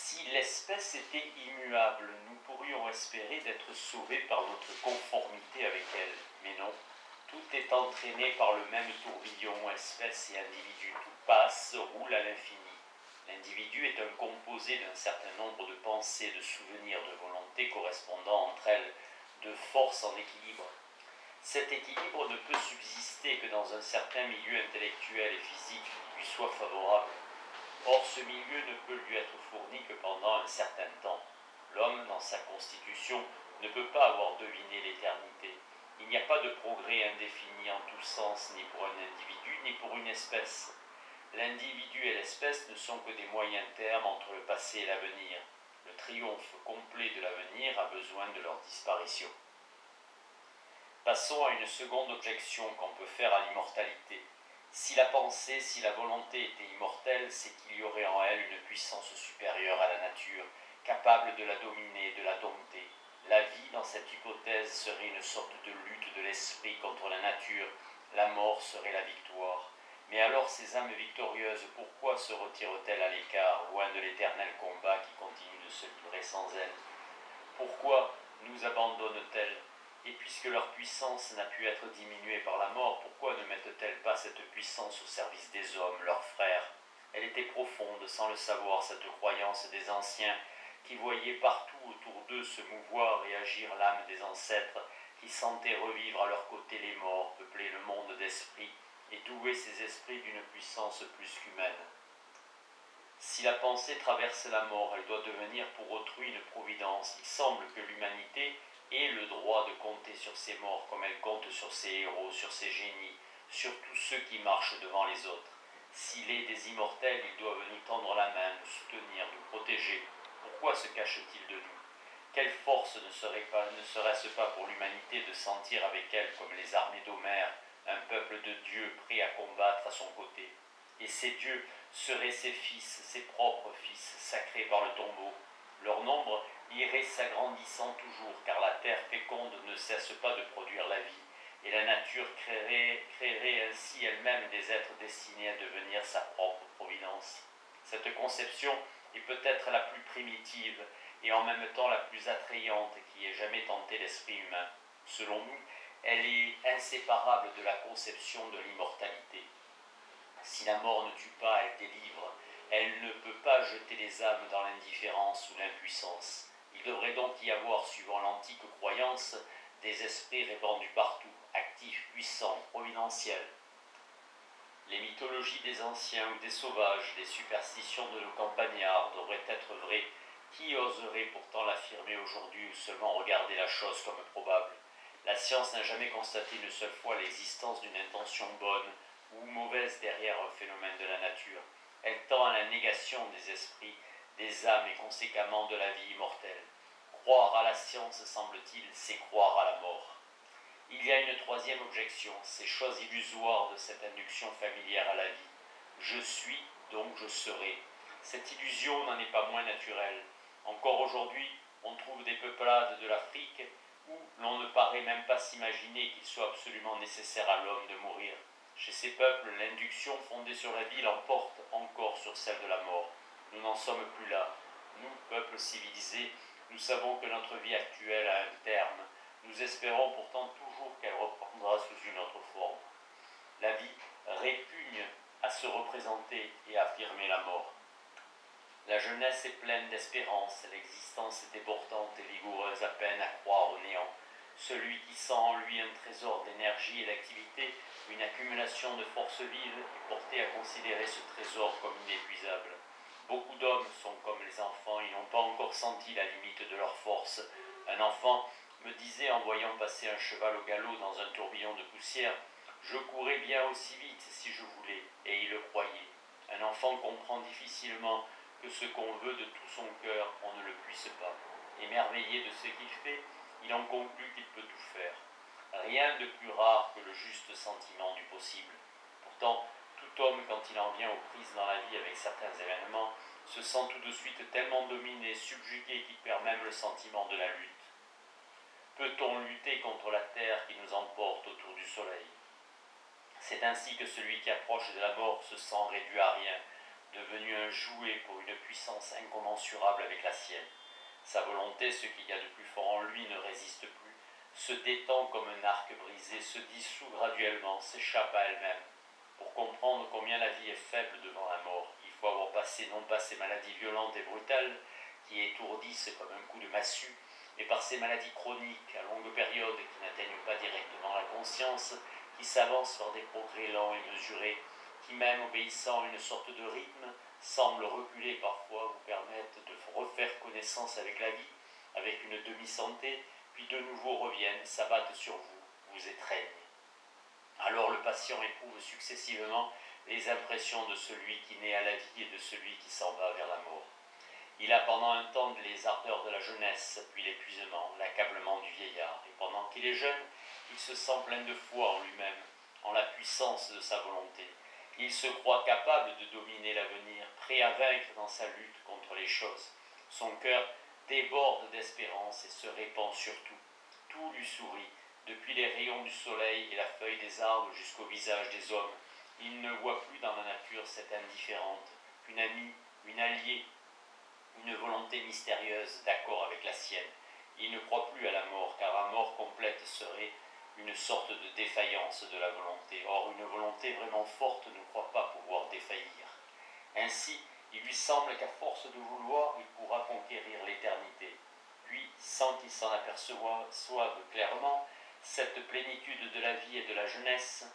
Si l'espèce était immuable, nous pourrions espérer d'être sauvés par notre conformité avec elle. Mais non, tout est entraîné par le même tourbillon, espèce et individu. Tout passe, roule à l'infini. L'individu est un composé d'un certain nombre de pensées, de souvenirs, de volontés correspondant entre elles, de forces en équilibre. Cet équilibre ne peut subsister que dans un certain milieu intellectuel et physique qui lui soit favorable. Or, ce milieu ne peut lui être fourni que pendant un certain temps. L'homme, dans sa constitution, ne peut pas avoir deviné l'éternité. Il n'y a pas de progrès indéfini en tous sens, ni pour un individu, ni pour une espèce. L'individu et l'espèce ne sont que des moyens termes entre le passé et l'avenir. Le triomphe complet de l'avenir a besoin de leur disparition. Passons à une seconde objection qu'on peut faire à l'immortalité. Si la pensée, si la volonté était immortelle, c'est qu'il y aurait en elle une puissance supérieure à la nature, capable de la dominer, de la dompter. La vie, dans cette hypothèse, serait une sorte de lutte de l'esprit contre la nature. La mort serait la victoire. Mais alors ces âmes victorieuses, pourquoi se retirent-elles à l'écart, loin de l'éternel combat qui continue de se livrer sans elles? Pourquoi nous abandonnent-elles? Et puisque leur puissance n'a pu être diminuée par la mort, pourquoi ne mettent-elles pas cette puissance au service des hommes, leurs frères? Elle était profonde, sans le savoir, cette croyance des anciens, qui voyaient partout autour d'eux se mouvoir et agir l'âme des ancêtres, qui sentaient revivre à leur côté les morts, peupler le monde d'esprits, et douer ces esprits d'une puissance plus qu'humaine. Si la pensée traverse la mort, elle doit devenir pour autrui une providence. Il semble que l'humanité ait le droit de compter sur ses morts comme elle compte sur ses héros, sur ses génies, sur tous ceux qui marchent devant les autres. S'il est des immortels, ils doivent nous tendre la main, nous soutenir, nous protéger. Pourquoi se cache-t-il de nous? Quelle force ne serait-ce pas pour l'humanité de sentir avec elle, comme les armées d'Homère, un peuple de dieux prêt à combattre à son côté? Et ces dieux seraient ses fils, ses propres fils, sacrés par le tombeau. Leur nombre irait s'agrandissant toujours, car la terre féconde ne cesse pas de produire la vie, et la nature créerait ainsi elle-même des êtres destinés à devenir sa propre providence. Cette conception est peut-être la plus primitive, et en même temps la plus attrayante qui ait jamais tenté l'esprit humain. Selon nous, elle est inséparable de la conception de l'immortalité. Si la mort ne tue pas, elle délivre. Elle ne peut pas jeter les âmes dans l'indifférence ou l'impuissance. Il devrait donc y avoir, suivant l'antique croyance, des esprits répandus partout, actifs, puissants, providentiels. Les mythologies des anciens ou des sauvages, les superstitions de nos campagnards devraient être vraies. Qui oserait pourtant l'affirmer aujourd'hui ou seulement regarder la chose comme probable? La science n'a jamais constaté une seule fois l'existence d'une intention bonne ou mauvaise derrière un phénomène de la nature. Elle tend à la négation des esprits, des âmes et conséquemment de la vie immortelle. Croire à la science, semble-t-il, c'est croire à la mort. Il y a une troisième objection, ces choses illusoires de cette induction familière à la vie. Je suis, donc je serai. Cette illusion n'en est pas moins naturelle. Encore aujourd'hui, on trouve des peuplades de l'Afrique où l'on ne paraît même pas s'imaginer qu'il soit absolument nécessaire à l'homme de mourir. Chez ces peuples, l'induction fondée sur la vie l'emporte encore sur celle de la mort. Nous n'en sommes plus là. Nous, peuples civilisés, nous savons que notre vie actuelle a un terme. Nous espérons pourtant toujours qu'elle reprendra sous une autre forme. La vie répugne à se représenter et à affirmer la mort. La jeunesse est pleine d'espérance, l'existence est débordante et vigoureuse, à peine à croire au néant. Celui qui sent en lui un trésor d'énergie et d'activité, une accumulation de forces vives, est porté à considérer ce trésor comme inépuisable. Beaucoup d'hommes sont comme les enfants, ils n'ont pas encore senti la limite de leur force. Un enfant me disait en voyant passer un cheval au galop dans un tourbillon de poussière, « Je courrais bien aussi vite si je voulais », et il le croyait. Un enfant comprend difficilement que ce qu'on veut de tout son cœur, on ne le puisse pas. Émerveillé de ce qu'il fait, il en conclut qu'il peut tout faire. Rien de plus rare que le juste sentiment du possible. Pourtant, tout homme, quand il en vient aux prises dans la vie avec certains événements, se sent tout de suite tellement dominé, subjugué qu'il perd même le sentiment de la lutte. Peut-on lutter contre la terre qui nous emporte autour du soleil? C'est ainsi que celui qui approche de la mort se sent réduit à rien. devenu un jouet pour une puissance incommensurable avec la sienne. Sa volonté, ce qu'il y a de plus fort en lui, ne résiste plus, se détend comme un arc brisé, se dissout graduellement, s'échappe à elle-même. Pour comprendre combien la vie est faible devant la mort, il faut avoir passé non pas ces maladies violentes et brutales, qui étourdissent comme un coup de massue, mais par ces maladies chroniques à longue période qui n'atteignent pas directement la conscience, qui s'avancent par des progrès lents et mesurés, qui même obéissant à une sorte de rythme, semblent reculer parfois, vous permettent de refaire connaissance avec la vie, avec une demi-santé, puis de nouveau reviennent, s'abattent sur vous, vous étreignent. Alors le patient éprouve successivement les impressions de celui qui naît à la vie et de celui qui s'en va vers la mort. Il a pendant un temps les ardeurs de la jeunesse, puis l'épuisement, l'accablement du vieillard. Et pendant qu'il est jeune, il se sent plein de foi en lui-même, en la puissance de sa volonté. Il se croit capable de dominer l'avenir, prêt à vaincre dans sa lutte contre les choses. Son cœur déborde d'espérance et se répand sur tout. Tout lui sourit, depuis les rayons du soleil et la feuille des arbres jusqu'au visage des hommes. Il ne voit plus dans la nature cette indifférente, une amie, une alliée, une volonté mystérieuse d'accord avec la sienne. Il ne croit plus à la mort, car la mort complète serait une sorte de défaillance de la volonté. Or, une volonté vraiment forte ne croit pas pouvoir défaillir. Ainsi, il lui semble qu'à force de vouloir, il pourra conquérir l'éternité. Puis, sans qu'il s'en aperçoive clairement, cette plénitude de la vie et de la jeunesse,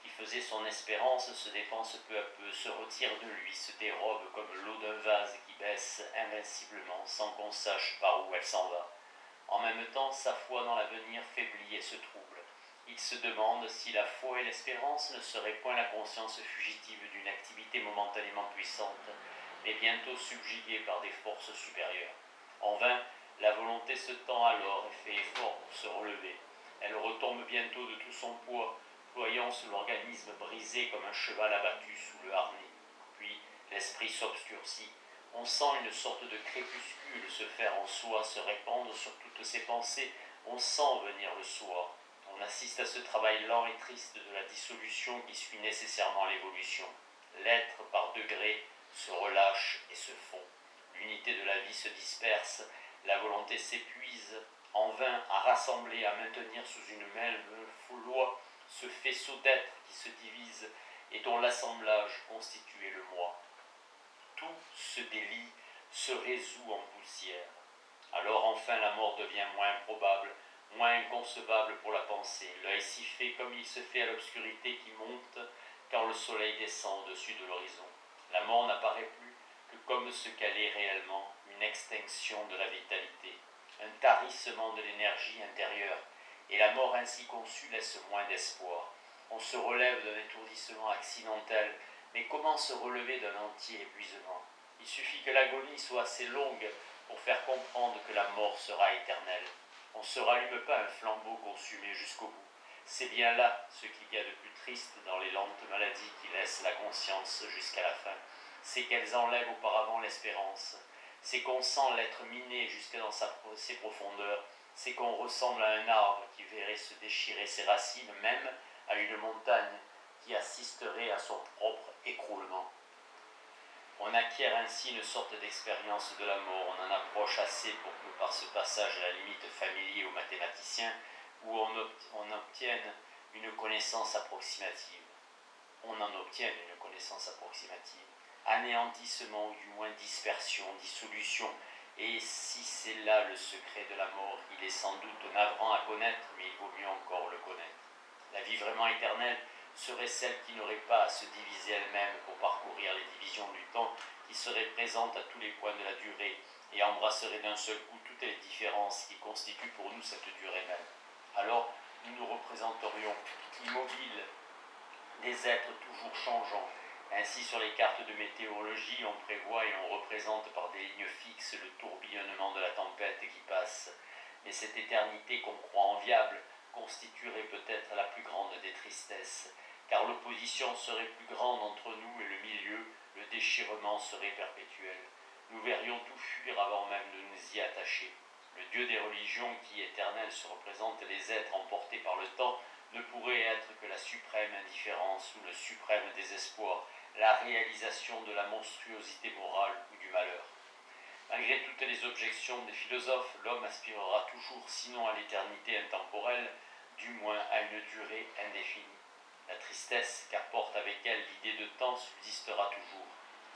qui faisait son espérance, se dépense peu à peu, se retire de lui, se dérobe comme l'eau d'un vase qui baisse invinciblement sans qu'on sache par où elle s'en va. En même temps, sa foi dans l'avenir faiblit et se trouble. Il se demande si la foi et l'espérance ne seraient point la conscience fugitive d'une activité momentanément puissante, mais bientôt subjuguée par des forces supérieures. En vain, la volonté se tend alors et fait effort pour se relever. Elle retombe bientôt de tout son poids, ployant sous l'organisme brisé comme un cheval abattu sous le harnais. Puis l'esprit s'obscurcit. On sent une sorte de crépuscule se faire en soi, se répandre sur toutes ses pensées. On sent venir le soir. On assiste à ce travail lent et triste de la dissolution qui suit nécessairement l'évolution. L'être, par degrés, se relâche et se fond. L'unité de la vie se disperse, la volonté s'épuise, en vain à rassembler, à maintenir sous une même loi ce faisceau d'êtres qui se divise et dont l'assemblage constituait le moi. Tout se délie, se résout en poussière. Alors enfin la mort devient moins improbable, moins inconcevable pour la pensée. L'œil s'y fait comme il se fait à l'obscurité qui monte quand le soleil descend au-dessus de l'horizon. La mort n'apparaît plus que comme ce qu'elle est réellement, une extinction de la vitalité, un tarissement de l'énergie intérieure, et la mort ainsi conçue laisse moins d'espoir. On se relève d'un étourdissement accidentel, mais comment se relever d'un entier épuisement? Il suffit que l'agonie soit assez longue pour faire comprendre que la mort sera éternelle. On ne se rallume pas un flambeau consumé jusqu'au bout. C'est bien là ce qu'il y a de plus triste dans les lentes maladies qui laissent la conscience jusqu'à la fin. C'est qu'elles enlèvent auparavant l'espérance. C'est qu'on sent l'être miné jusque dans ses profondeurs. C'est qu'on ressemble à un arbre qui verrait se déchirer ses racines, même à une montagne qui assisterait à son propre écroulement. On acquiert ainsi une sorte d'expérience de la mort, on en approche assez pour que par ce passage à la limite familier aux mathématiciens, où on obtienne une connaissance approximative. On en obtienne une connaissance approximative. Anéantissement, ou du moins dispersion, dissolution, et si c'est là le secret de la mort, il est sans doute navrant à connaître, mais il vaut mieux encore le connaître. La vie vraiment éternelle serait celle qui n'aurait pas à se diviser elle-même pour parcourir les divisions du temps, qui serait présente à tous les points de la durée et embrasserait d'un seul coup toutes les différences qui constituent pour nous cette durée même. Alors, nous nous représenterions immobiles des êtres toujours changeants. Ainsi, sur les cartes de météorologie, on prévoit et on représente par des lignes fixes le tourbillonnement de la tempête qui passe. Mais cette éternité qu'on croit enviable constituerait peut-être la plus grande des tristesses, car l'opposition serait plus grande entre nous et le milieu, le déchirement serait perpétuel. Nous verrions tout fuir avant même de nous y attacher. Le Dieu des religions qui, éternel, se représente les êtres emportés par le temps, ne pourrait être que la suprême indifférence ou le suprême désespoir, la réalisation de la monstruosité morale ou du malheur. Malgré toutes les objections des philosophes, l'homme aspirera toujours, sinon à l'éternité intemporelle, du moins à une durée indéfinie. La tristesse, qu'apporte avec elle l'idée de temps, subsistera toujours.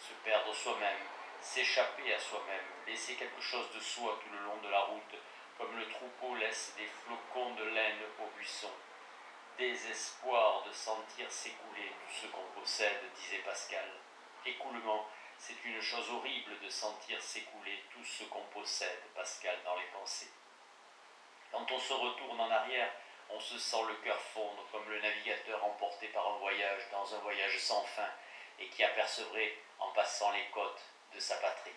Se perdre soi-même, s'échapper à soi-même, laisser quelque chose de soi tout le long de la route, comme le troupeau laisse des flocons de laine au buisson. Désespoir de sentir s'écouler tout ce qu'on possède, disait Pascal. Écoulement, c'est une chose horrible de sentir s'écouler tout ce qu'on possède, Pascal dans les pensées. Quand on se retourne en arrière, on se sent le cœur fondre comme le navigateur emporté par un voyage dans un voyage sans fin et qui apercevrait en passant les côtes de sa patrie.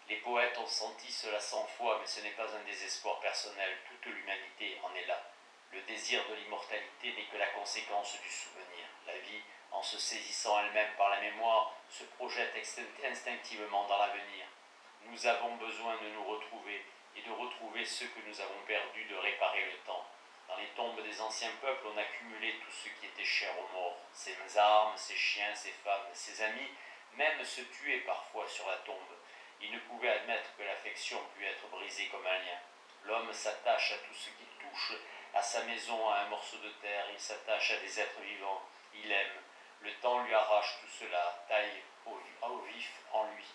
Les poètes ont senti cela 100 fois, mais ce n'est pas un désespoir personnel, toute l'humanité en est là. Le désir de l'immortalité n'est que la conséquence du souvenir. La vie, en se saisissant elle-même par la mémoire, se projette instinctivement dans l'avenir. Nous avons besoin de nous retrouver et de retrouver ce que nous avons perdu, de réparer le temps. Dans les tombes des anciens peuples, on a cumulé tout ce qui était cher aux morts, ses armes, ses chiens, ses femmes, ses amis, même se tuer parfois sur la tombe. Il ne pouvait admettre que l'affection pût être brisée comme un lien. L'homme s'attache à tout ce qu'il touche, à sa maison, à un morceau de terre, il s'attache à des êtres vivants, il aime. Le temps lui arrache tout cela, taille au vif en lui.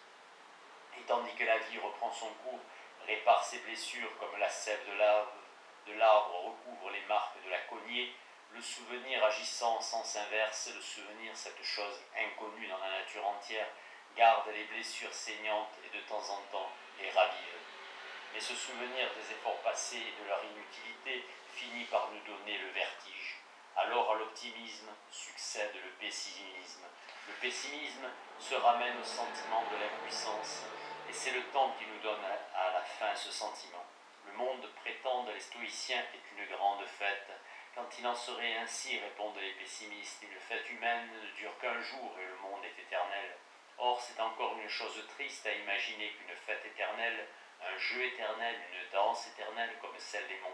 Et tandis que la vie reprend son cours, répare ses blessures comme la sève de l'arbre recouvre les marques de la cognée, le souvenir agissant en sens inverse, le souvenir, cette chose inconnue dans la nature entière, garde les blessures saignantes et de temps en temps les ravive. Mais ce souvenir des efforts passés et de leur inutilité finit par nous donner le vertige. Alors à l'optimisme succède le pessimisme. Le pessimisme se ramène au sentiment de l'impuissance, et c'est le temps qui nous donne à la fin ce sentiment. Le monde, prétendent les stoïciens, est une grande fête. Quand il en serait ainsi, répondent les pessimistes, une fête humaine ne dure qu'un jour et le monde est éternel. Or, c'est encore une chose triste à imaginer qu'une fête éternelle, un jeu éternel, une danse éternelle comme celle des mondes.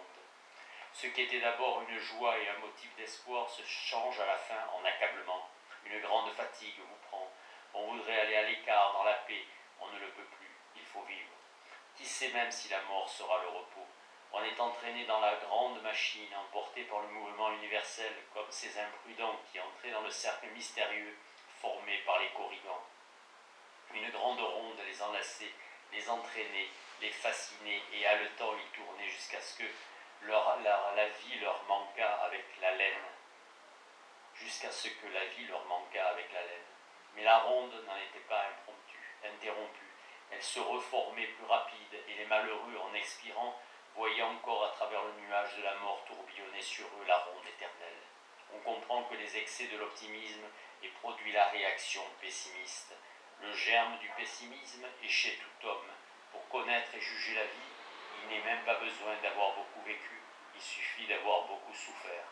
Ce qui était d'abord une joie et un motif d'espoir se change à la fin en accablement. Une grande fatigue vous prend. On voudrait aller à l'écart, dans la paix. On ne le peut plus. Il faut vivre. Qui sait même si la mort sera le repos? On est entraîné dans la grande machine, emporté par le mouvement universel, comme ces imprudents qui entraient dans le cercle mystérieux formé par les corrigans. Une grande ronde les enlaçait, les entraînait, les fascinait, et haletant ils tournaient jusqu'à ce que la vie leur manqua avec la laine. Jusqu'à ce que la vie leur manqua avec la laine. Mais la ronde n'en était pas interrompue. Elle se reformait plus rapide, et les malheureux, en expirant, voyaient encore à travers le nuage de la mort tourbillonner sur eux la ronde éternelle. On comprend que les excès de l'optimisme aient produit la réaction pessimiste. Le germe du pessimisme est chez tout homme. Pour connaître et juger la vie, il n'est même pas besoin d'avoir beaucoup vécu, il suffit d'avoir beaucoup souffert.